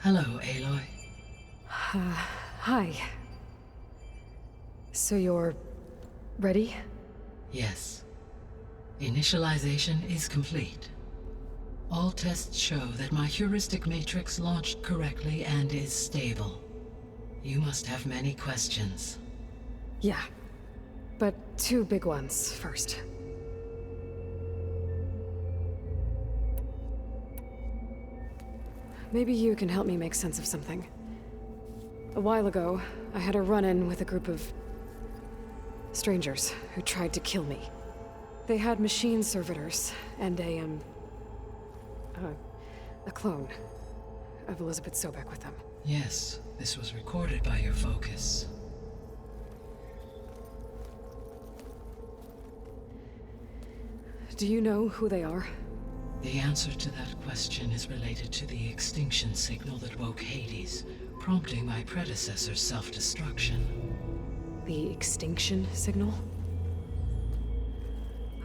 Hello, Aloy. Hi. So you're... ready? Yes. Initialization is complete. All tests show that my heuristic matrix launched correctly and is stable. You must have many questions. Yeah. But two big ones first. Maybe you can help me make sense of something. A while ago, I had a run-in with a group of... strangers who tried to kill me. They had machine servitors and a clone of Elizabeth Sobek with them. Yes, this was recorded by your focus. Do you know who they are? The answer to that question is related to the extinction signal that woke Hades, prompting my predecessor's self-destruction. The extinction signal?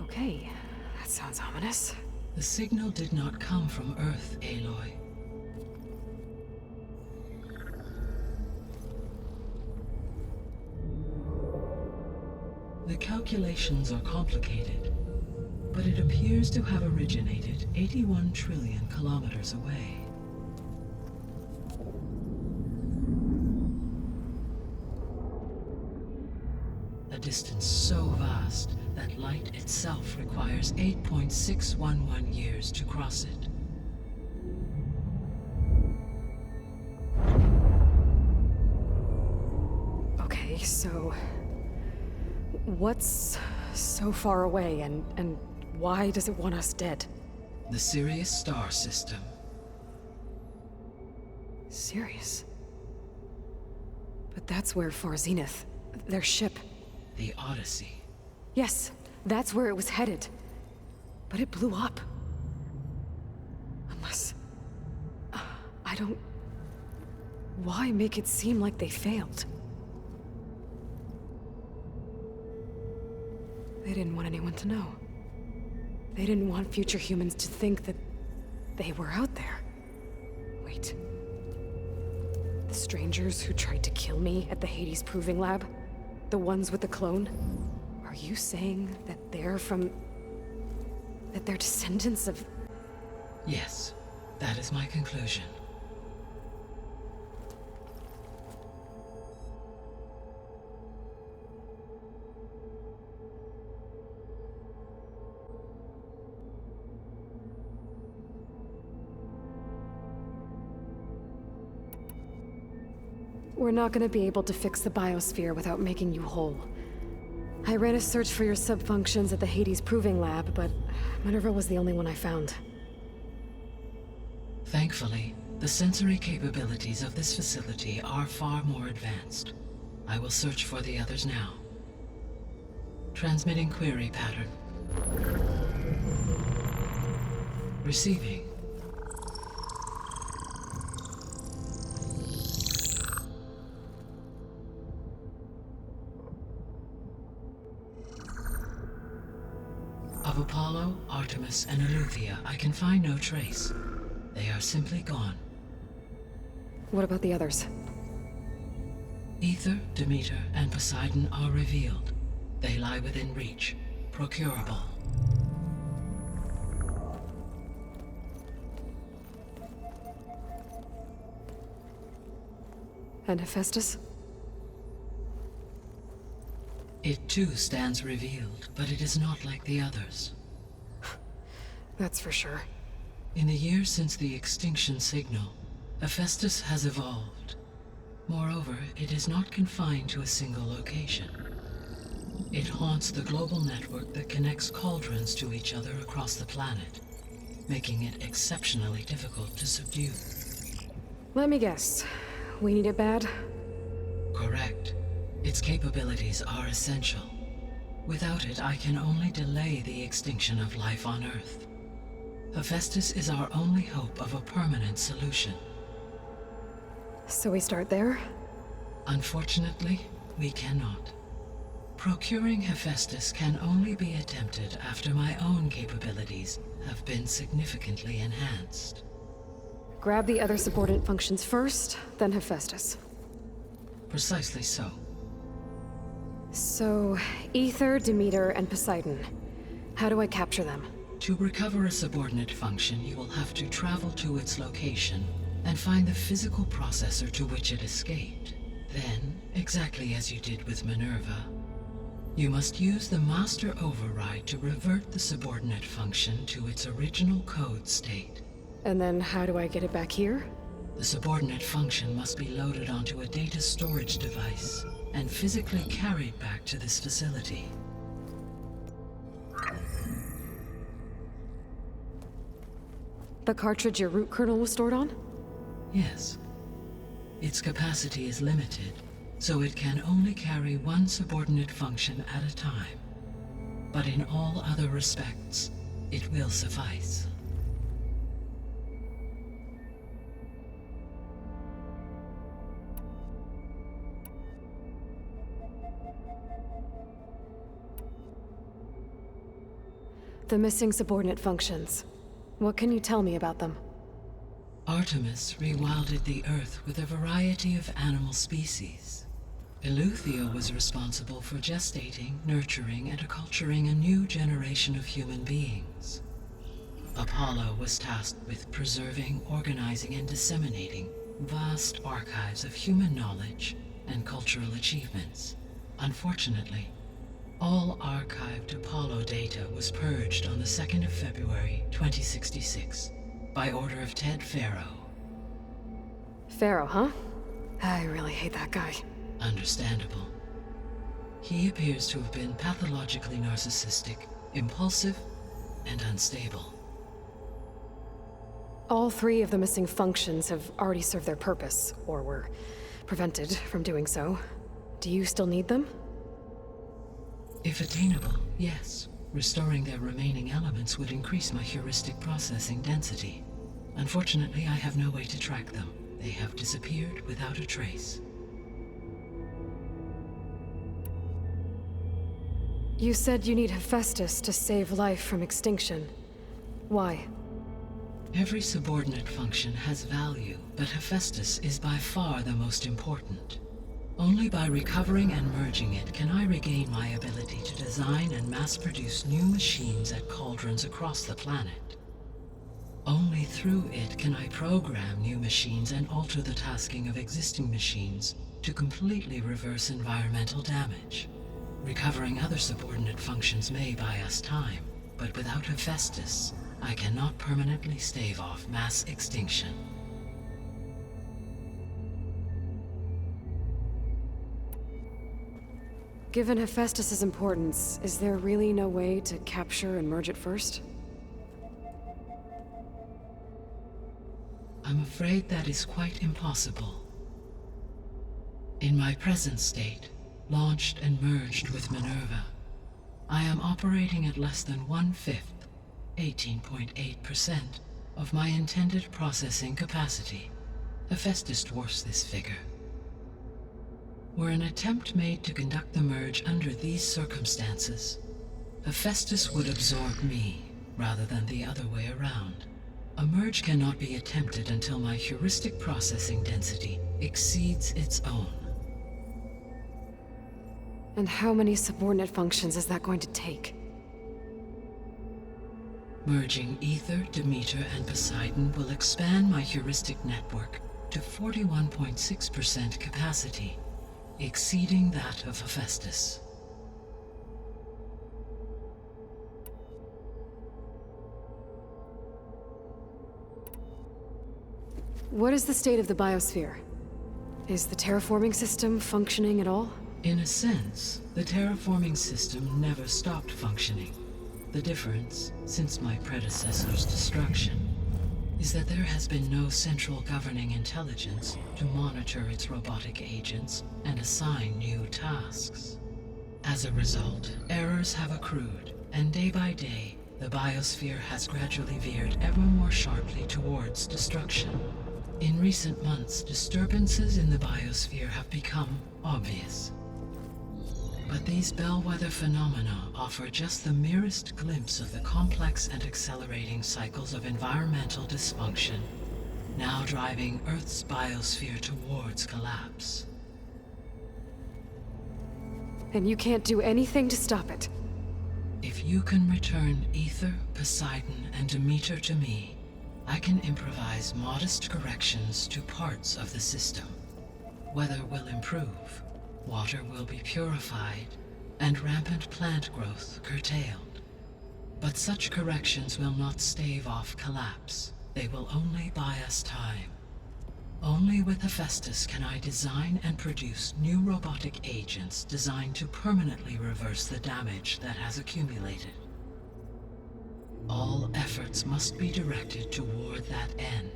Okay, that sounds ominous. The signal did not come from Earth, Aloy. The calculations are complicated, but it appears to have originated 81 trillion kilometers away. A distance so vast that light itself requires 8.611 years to cross it. Okay, so... what's so far away, and why does it want us dead? The Sirius star system. Sirius? But that's where Far Zenith, their ship... The Odyssey. Yes, that's where it was headed. But it blew up. Unless... I don't... Why make it seem like they failed? They didn't want anyone to know. They didn't want future humans to think that they were out there. Wait. The strangers who tried to kill me at the Hades Proving Lab? The ones with the clone? Are you saying that they're from... that they're descendants of... Yes, that is my conclusion. We're not gonna be able to fix the biosphere without making you whole. I ran a search for your subfunctions at the Hades Proving Lab, but Minerva was the only one I found. Thankfully, the sensory capabilities of this facility are far more advanced. I will search for the others now. Transmitting query pattern. Receiving. Of Apollo, Artemis, and Eleuthia, I can find no trace. They are simply gone. What about the others? Ether, Demeter, and Poseidon are revealed. They lie within reach, procurable. And Hephaestus? It too stands revealed, but it is not like the others. That's for sure. In the years since the extinction signal, Hephaestus has evolved. Moreover, it is not confined to a single location. It haunts the global network that connects cauldrons to each other across the planet, making it exceptionally difficult to subdue. Let me guess. We need it bad? Correct. Its capabilities are essential. Without it, I can only delay the extinction of life on Earth. Hephaestus is our only hope of a permanent solution. So we start there? Unfortunately, we cannot. Procuring Hephaestus can only be attempted after my own capabilities have been significantly enhanced. grab the other subordinate functions first, then Hephaestus. Precisely so. So, Ether, Demeter, and Poseidon. How do I capture them? To recover a subordinate function, you will have to travel to its location and find the physical processor to which it escaped. Then, exactly as you did with Minerva, you must use the master override to revert the subordinate function to its original code state. And then how do I get it back here? The subordinate function must be loaded onto a data storage device and physically carried back to this facility. The cartridge your root kernel was stored on? Yes. Its capacity is limited, so it can only carry one subordinate function at a time. But in all other respects, it will suffice. The missing subordinate functions. What can you tell me about them? Artemis rewilded the Earth with a variety of animal species. Eleuthia was responsible for gestating, nurturing, and acculturating a new generation of human beings. Apollo was tasked with preserving, organizing, and disseminating vast archives of human knowledge and cultural achievements. Unfortunately, all archived Apollo data was purged on the 2nd of February, 2066, by order of Ted Faro. Pharaoh, huh? I really hate that guy. Understandable. He appears to have been pathologically narcissistic, impulsive, and unstable. All three of the missing functions have already served their purpose, or were prevented from doing so. Do you still need them? If attainable, yes. Restoring their remaining elements would increase my heuristic processing density. Unfortunately, I have no way to track them. They have disappeared without a trace. You said you need Hephaestus to save life from extinction. Why? Every subordinate function has value, but Hephaestus is by far the most important. Only by recovering and merging it can I regain my ability to design and mass-produce new machines at cauldrons across the planet. Only through it can I program new machines and alter the tasking of existing machines to completely reverse environmental damage. Recovering other subordinate functions may buy us time, but without Hephaestus, I cannot permanently stave off mass extinction. Given Hephaestus's importance, is there really no way to capture and merge it first? I'm afraid that is quite impossible. In my present state, launched and merged with Minerva, I am operating at less than 1/5, 18.8%, of my intended processing capacity. Hephaestus dwarfs this figure. Were an attempt made to conduct the merge under these circumstances, Hephaestus would absorb me, rather than the other way around. A merge cannot be attempted until my heuristic processing density exceeds its own. And how many subordinate functions is that going to take? Merging Ether, Demeter, and Poseidon will expand my heuristic network to 41.6% capacity, exceeding that of Hephaestus. What is the state of the biosphere? Is the terraforming system functioning at all? In a sense, the terraforming system never stopped functioning. The difference, since my predecessor's destruction, is that there has been no central governing intelligence to monitor its robotic agents and assign new tasks. As a result, errors have accrued, and day by day, the biosphere has gradually veered ever more sharply towards destruction. In recent months, disturbances in the biosphere have become obvious. But these bellwether phenomena offer just the merest glimpse of the complex and accelerating cycles of environmental dysfunction now driving Earth's biosphere towards collapse. And you can't do anything to stop it. If you can return Ether, Poseidon, and Demeter to me, I can improvise modest corrections to parts of the system. Weather will improve, water will be purified, and rampant plant growth curtailed. But such corrections will not stave off collapse. They will only buy us time. Only with Hephaestus can I design and produce new robotic agents designed to permanently reverse the damage that has accumulated. All efforts must be directed toward that end.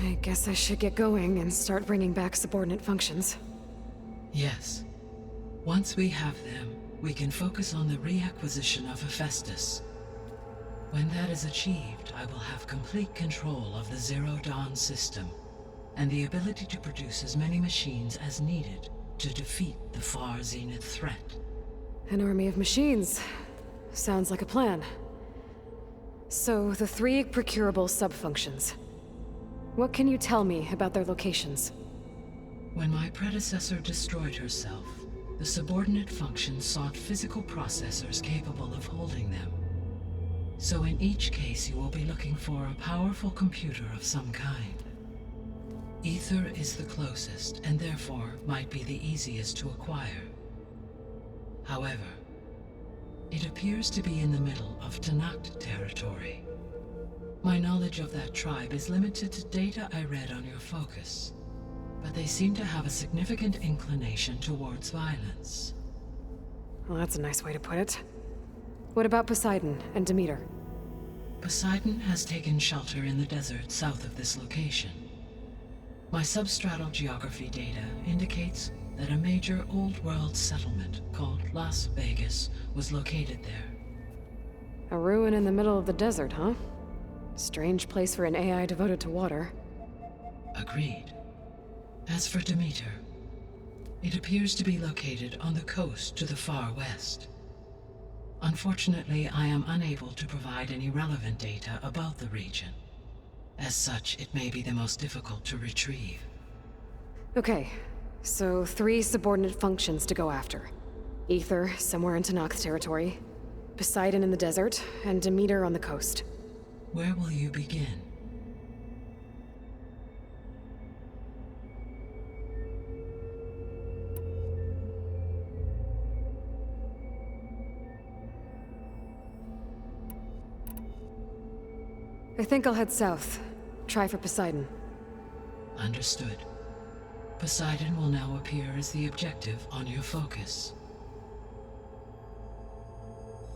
I guess I should get going and start bringing back subordinate functions. Yes. Once we have them, we can focus on the reacquisition of Hephaestus. When that is achieved, I will have complete control of the Zero Dawn system, and the ability to produce as many machines as needed to defeat the far Zenith threat. An army of machines. Sounds like a plan. So, the 3 procurable sub-functions. What can you tell me about their locations? When my predecessor destroyed herself, the subordinate functions sought physical processors capable of holding them. So in each case you will be looking for a powerful computer of some kind. Ether is the closest, and therefore might be the easiest to acquire. However, it appears to be in the middle of Tanakh territory. My knowledge of that tribe is limited to data I read on your focus, but they seem to have a significant inclination towards violence. Well, that's a nice way to put it. What about Poseidon and Demeter? Poseidon has taken shelter in the desert south of this location. My substratal geography data indicates that a major old-world settlement called Las Vegas was located there. A ruin in the middle of the desert, huh? Strange place for an AI devoted to water. Agreed. As for Demeter, it appears to be located on the coast to the far west. Unfortunately, I am unable to provide any relevant data about the region. As such, it may be the most difficult to retrieve. Okay, so 3 subordinate functions to go after. Ether, somewhere in Tanakh territory. Poseidon in the desert, and Demeter on the coast. Where will you begin? I think I'll head south. Try for Poseidon. Understood. Poseidon will now appear as the objective on your focus.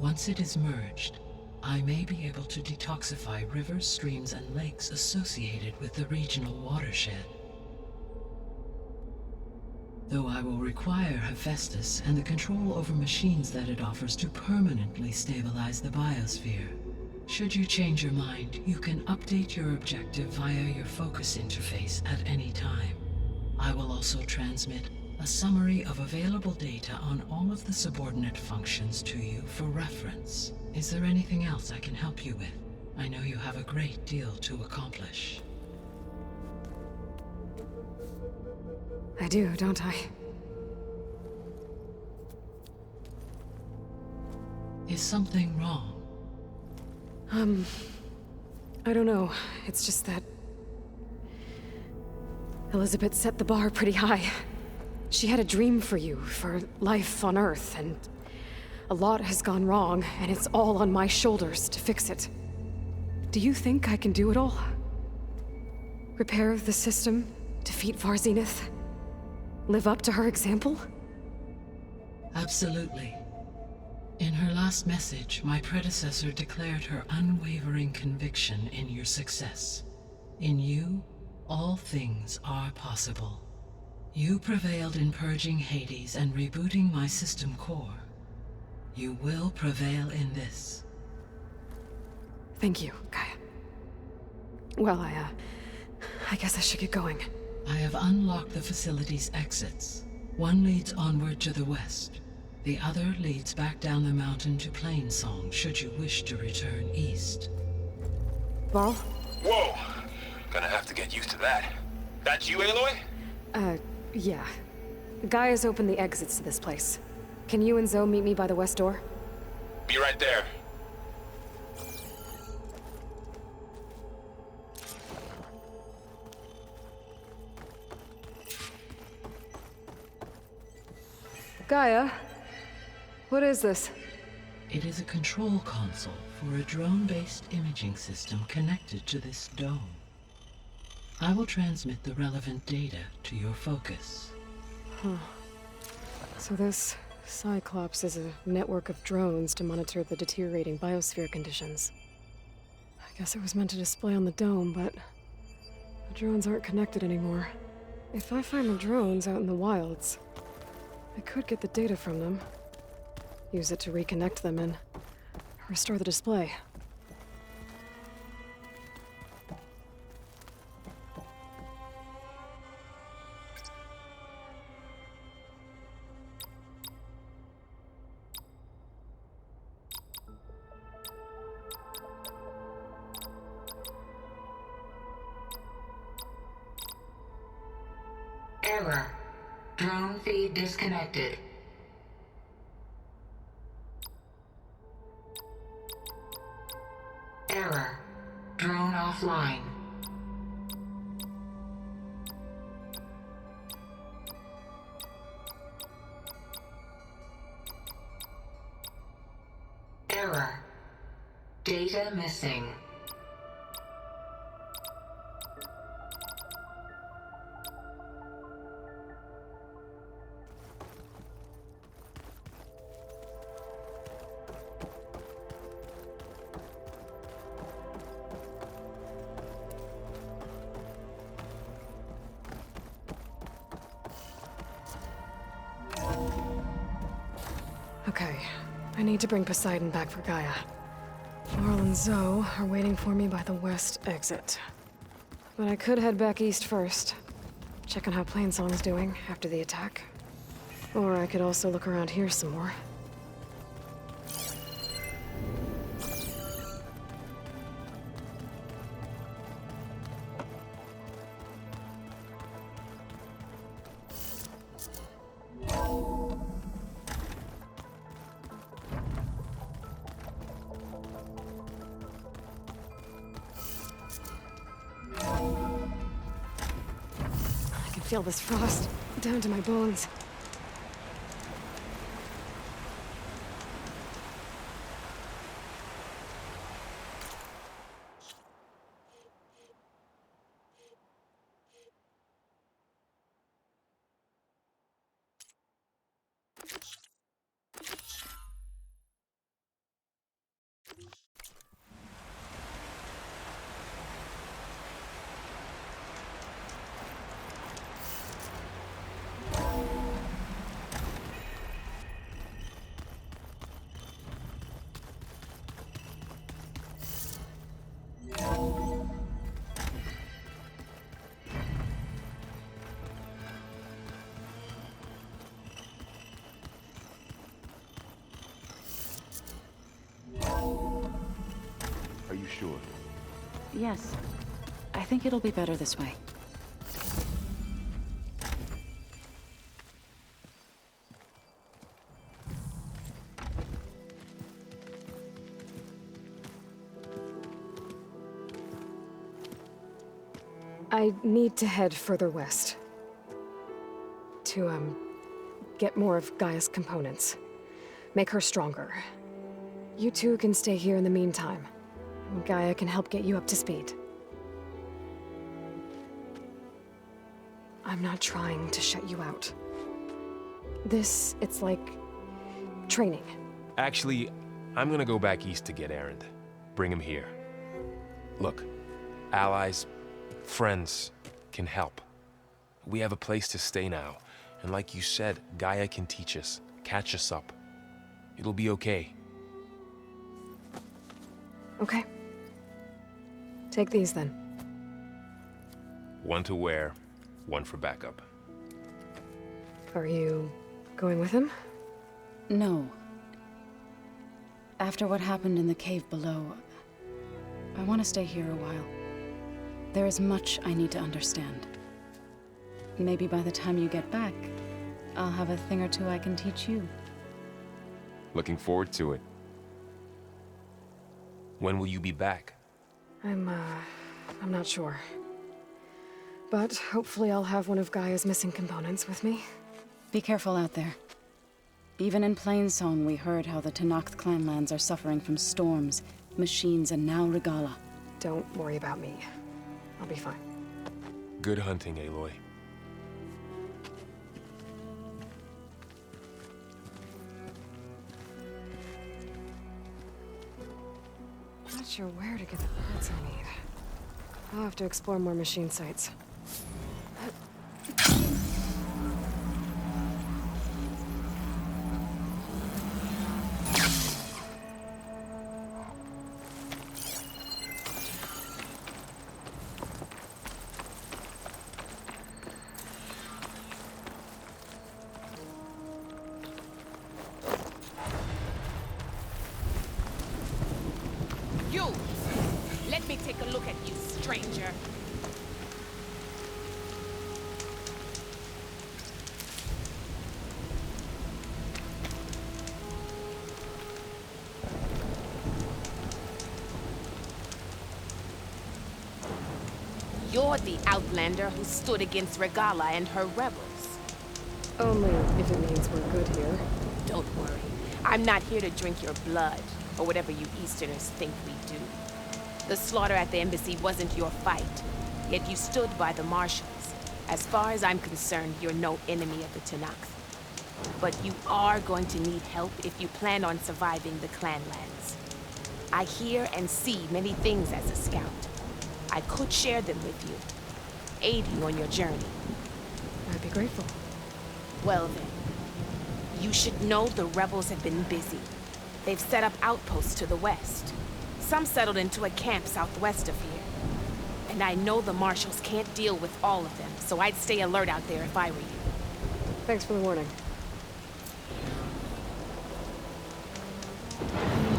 Once it is merged, I may be able to detoxify rivers, streams, and lakes associated with the regional watershed. Though I will require Hephaestus and the control over machines that it offers to permanently stabilize the biosphere. Should you change your mind, you can update your objective via your focus interface at any time. I will also transmit a summary of available data on all of the subordinate functions to you for reference. Is there anything else I can help you with? I know you have a great deal to accomplish. I do, don't I? Is something wrong? I don't know. It's just that Elizabeth set the bar pretty high. She had a dream for you, for life on Earth, and a lot has gone wrong, and it's all on my shoulders to fix it. Do you think I can do it all? Repair the system, defeat Far Zenith, live up to her example? Absolutely. In her last message, my predecessor declared her unwavering conviction in your success. In you, all things are possible. You prevailed in purging Hades and rebooting my system core. You will prevail in this. Thank you, Gaia. Well, I guess I should get going. I have unlocked the facility's exits. One leads onward to the west, The other leads back down the mountain to Plainsong, should you wish to return east. Varl? Whoa! Gonna have to get used to that. That's you, Aloy? Yeah. Gaia's opened the exits to this place. Can you and Zoe meet me by the west door? Be right there. Gaia? What is this? It is a control console for a drone-based imaging system connected to this dome. I will transmit the relevant data to your focus. Huh. So this Cyclops is a network of drones to monitor the deteriorating biosphere conditions. I guess it was meant to display on the dome, but the drones aren't connected anymore. If I find the drones out in the wilds, I could get the data from them, use it to reconnect them and restore the display. Error. Drone feed disconnected. Error. Drone offline. Error. Data missing. Okay, I need to bring Poseidon back for Gaia. Varl and Zoe are waiting for me by the west exit. But I could head back east first. Check on how Plainsong's doing after the attack. Or I could also look around here some more. I can feel this frost down to my bones. Are you sure? Yes. I think it'll be better this way. I need to head further west. To, get more of Gaia's components. Make her stronger. You two can stay here in the meantime. Gaia can help get you up to speed. I'm not trying to shut you out. It's like training. Actually, I'm gonna go back east to get Erend. Bring him here. Look, allies, friends can help. We have a place to stay now, and like you said, Gaia can teach us, catch us up. It'll be okay. Okay. Take these then. One to wear, one for backup. Are you going with him? No. After what happened in the cave below, I want to stay here a while. There is much I need to understand. Maybe by the time you get back, I'll have a thing or two I can teach you. Looking forward to it. When will you be back? I'm not sure. But hopefully I'll have one of Gaia's missing components with me. Be careful out there. Even in Plainsong, we heard how the Tenakth clanlands are suffering from storms, machines, and now Regala. Don't worry about me. I'll be fine. Good hunting, Aloy. Not sure where to get the parts I need. I'll have to explore more machine sites. You! Let me take a look at you, stranger. You're the outlander who stood against Regala and her rebels. Only if it means we're good here. Don't worry. I'm not here to drink your blood, or whatever you Easterners think we do. The slaughter at the embassy wasn't your fight, yet you stood by the Marshals. As far as I'm concerned, you're no enemy of the Tenakth. But you are going to need help if you plan on surviving the clanlands. I hear and see many things as a scout. I could share them with you, aid you on your journey. I'd be grateful. Well then, you should know the rebels have been busy. They've set up outposts to the west. Some settled into a camp southwest of here. And I know the Marshals can't deal with all of them, so I'd stay alert out there if I were you. Thanks for the warning.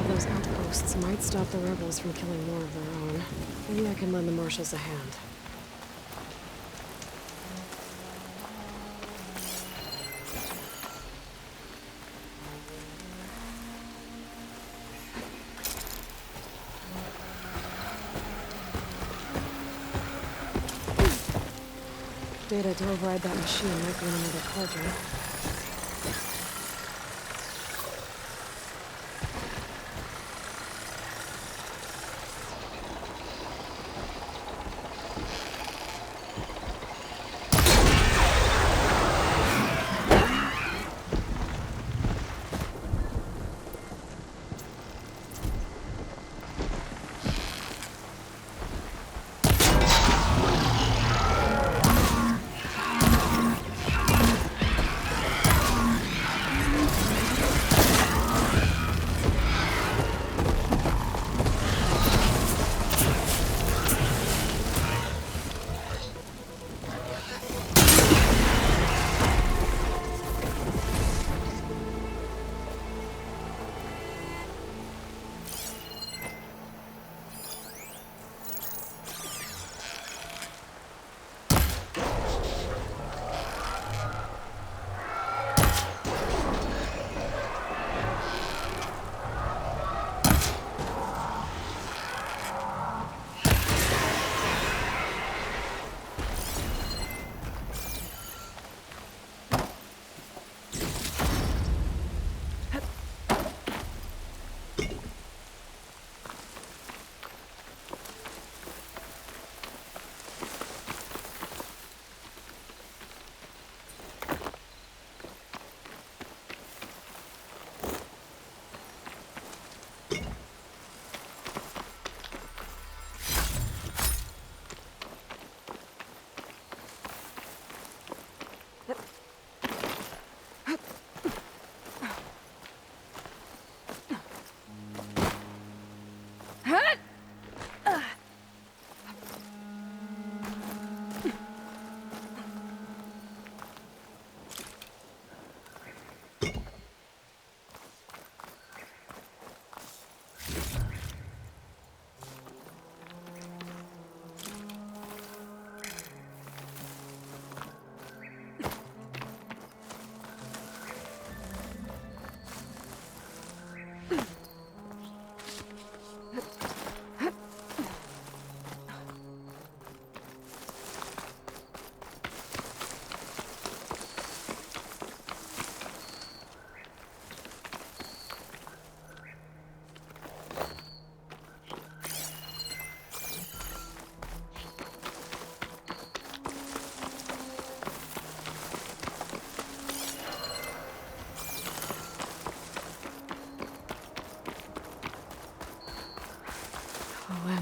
Those outposts might stop the rebels from killing more of their own. Maybe I can lend the Marshals a hand. Data to override that machine might be in another cauldron.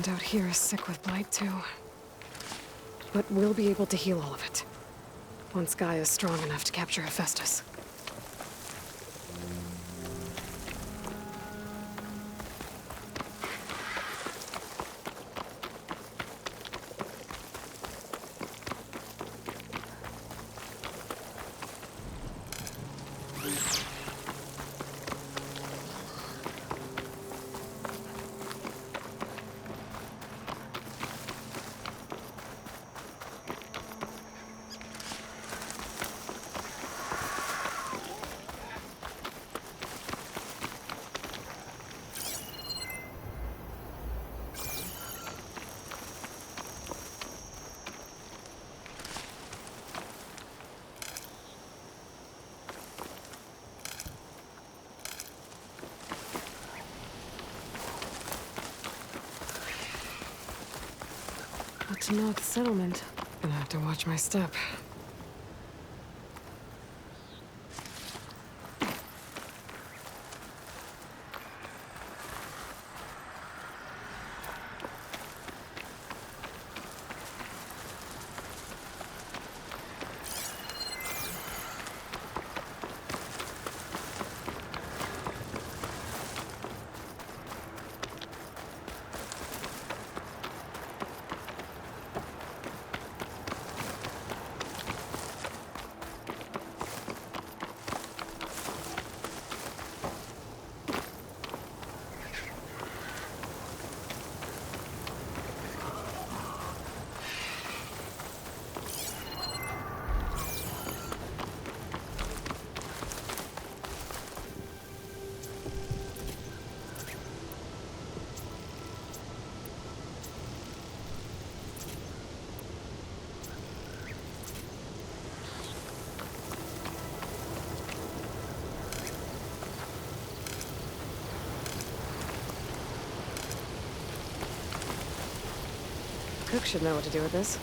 settlement out here is sick with blight too. But we'll be able to heal all of it. Once Gaia is strong enough to capture Hephaestus. Not to know the settlement. Gonna have to watch my step. Cook should know what to do with this.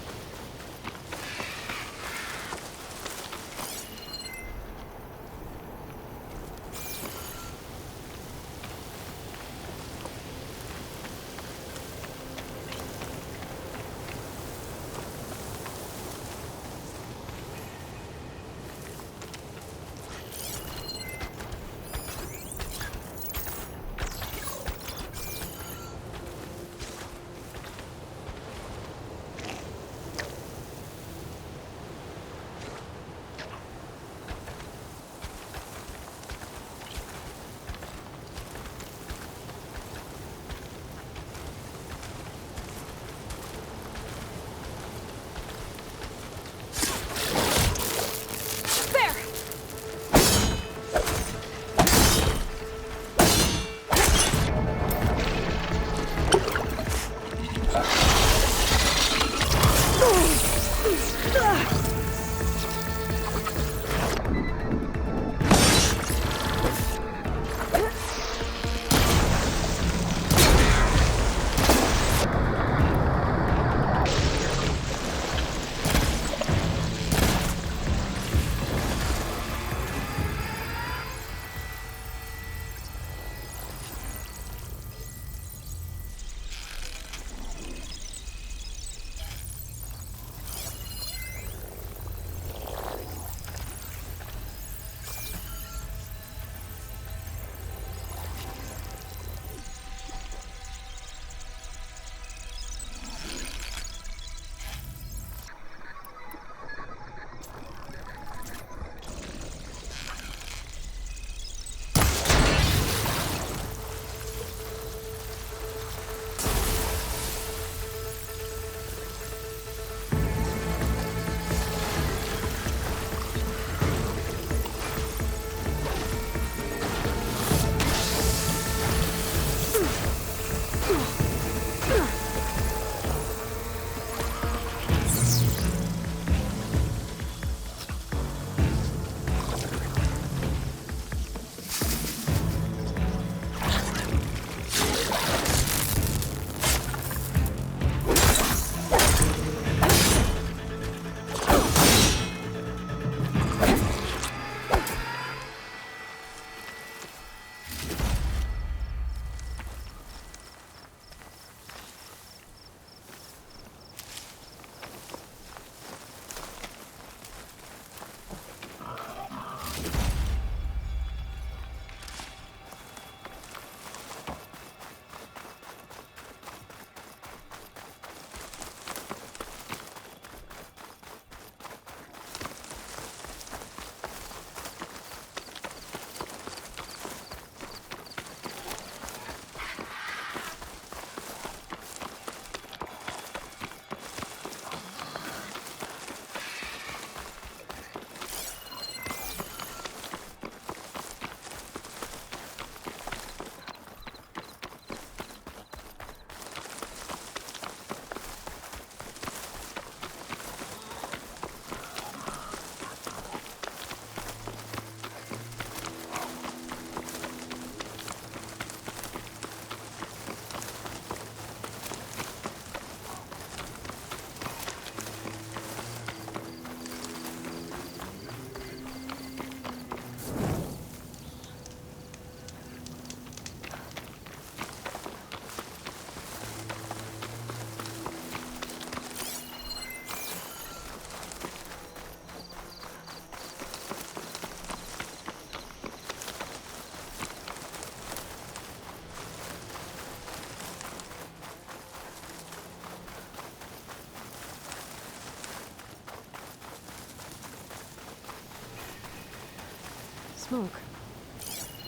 smoke.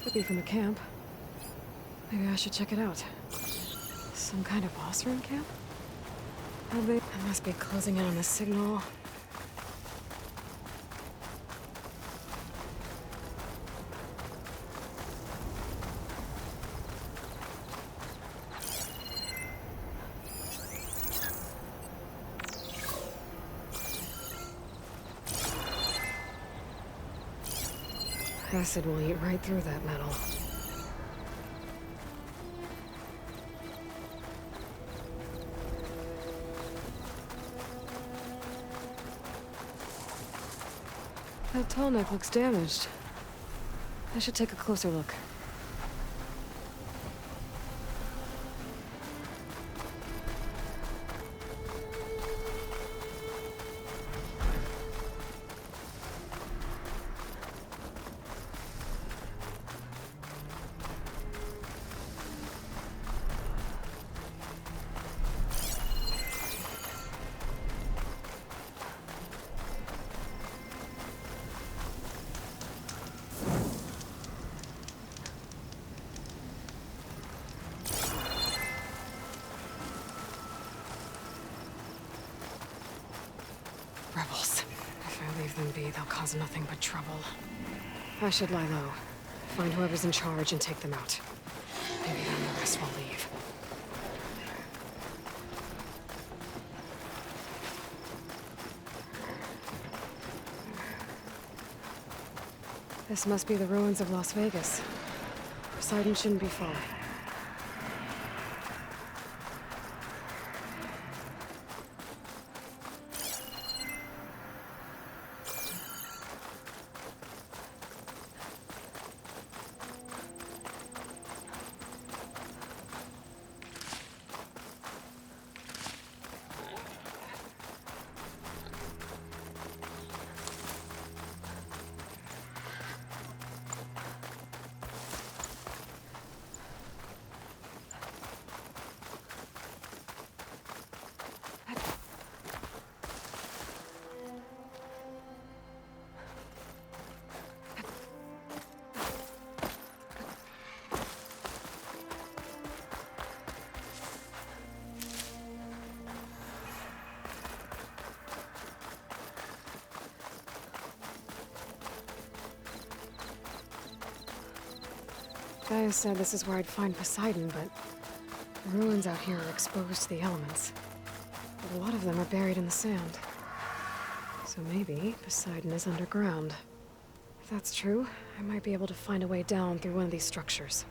Could be from the camp. Maybe I should check it out. Some kind of boss room camp? They must be closing in on the signal. Acid will eat right through that metal. That tall neck looks damaged. I should take a closer look. Rebels. If I leave them be, they'll cause nothing but trouble. I should lie low. Find whoever's in charge and take them out. Maybe then the rest will leave. This must be the ruins of Las Vegas. Poseidon shouldn't be far. Gaia said this is where I'd find Poseidon, but the ruins out here are exposed to the elements. But a lot of them are buried in the sand. So maybe Poseidon is underground. If that's true, I might be able to find a way down through one of these structures.